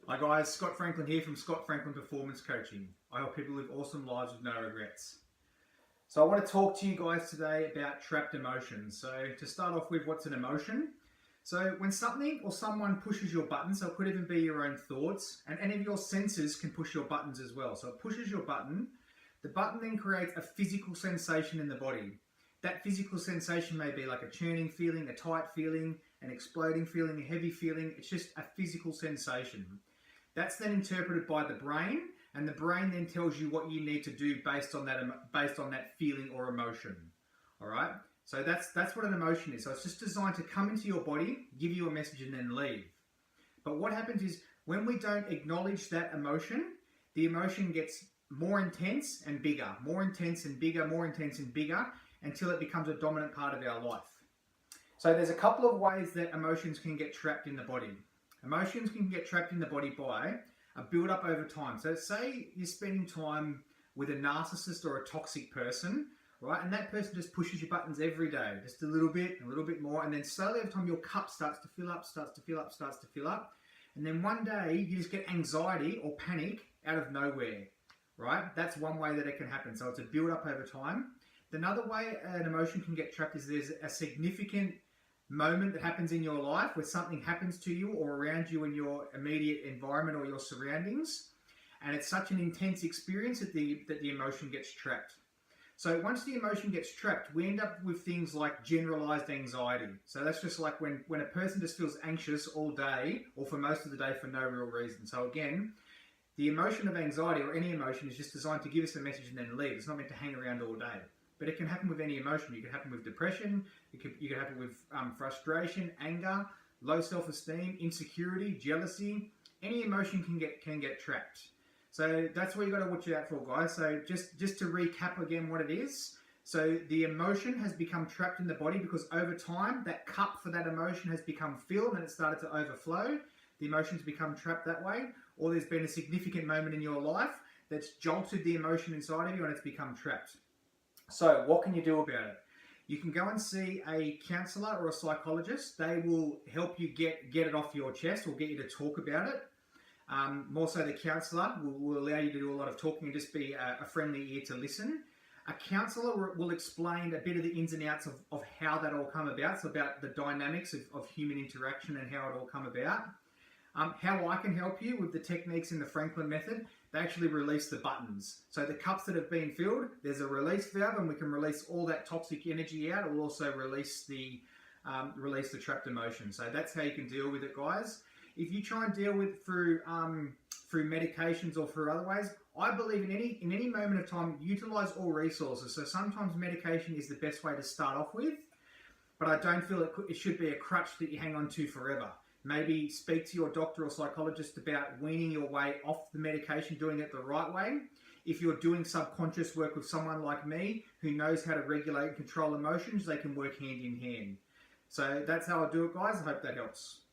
Hi guys, Scott Franklin here from Scott Franklin Performance Coaching. I help people live awesome lives with no regrets. So I want to talk to you guys today about trapped emotions. So to start off with, what's an emotion? So when something or someone pushes your buttons, so it could even be your own thoughts, and any of your senses can push your buttons as well. So it pushes your button. The button then creates a physical sensation in the body. That physical sensation may be like a churning feeling, a tight feeling, an exploding feeling, a heavy feeling. It's just a physical sensation. That's then interpreted by the brain, and the brain then tells you what you need to do based on that feeling or emotion. All right. So that's what an emotion is. So it's just designed to come into your body, give you a message, and then leave. But what happens is when we don't acknowledge that emotion, the emotion gets more intense and bigger, more intense and bigger, more intense and bigger, until it becomes a dominant part of our life. So there's a couple of ways that emotions can get trapped in the body. Emotions can get trapped in the body by a build-up over time. So say you're spending time with a narcissist or a toxic person, right? And that person just pushes your buttons every day, just a little bit more. And then slowly over time, your cup starts to fill up, starts to fill up, starts to fill up. And then one day you just get anxiety or panic out of nowhere, right? That's one way that it can happen. So it's a build-up over time. Another way an emotion can get trapped is there's a significant moment that happens in your life where something happens to you or around you in your immediate environment or your surroundings, and it's such an intense experience that the emotion gets trapped. So once the emotion gets trapped, we end up with things like generalized anxiety. So that's just like when a person just feels anxious all day or for most of the day for no real reason. So again, the emotion of anxiety or any emotion is just designed to give us a message and then leave. It's not meant to hang around all day. But it can happen with any emotion. It can happen with depression, you can happen with frustration, anger, low self-esteem, insecurity, jealousy. Any emotion can get trapped. So that's what you got to watch out for, guys. So just to recap again what it is. So the emotion has become trapped in the body because over time that cup for that emotion has become filled and it started to overflow. The emotion's become trapped that way, or there's been a significant moment in your life that's jolted the emotion inside of you and it's become trapped. So what can you do about it? You can go and see a counselor or a psychologist. They will help you get it off your chest or get you to talk about it. More so the counselor will allow you to do a lot of talking and just be a friendly ear to listen. A counsellor will explain a bit of the ins and outs of how that all come about, so about the dynamics of human interaction and how it all come about. How I can help you with the techniques in the Franklin method, they actually release the buttons. So the cups that have been filled, there's a release valve and we can release all that toxic energy out. It will also release the trapped emotion. So that's how you can deal with it, guys. If you try and deal with it through medications or through other ways, I believe in any moment of time, utilize all resources. So sometimes medication is the best way to start off with, but I don't feel it should be a crutch that you hang on to forever. Maybe speak to your doctor or psychologist about weaning your way off the medication, doing it the right way. If you're doing subconscious work with someone like me who knows how to regulate and control emotions, they can work hand in hand. So that's how I do it, guys. I hope that helps.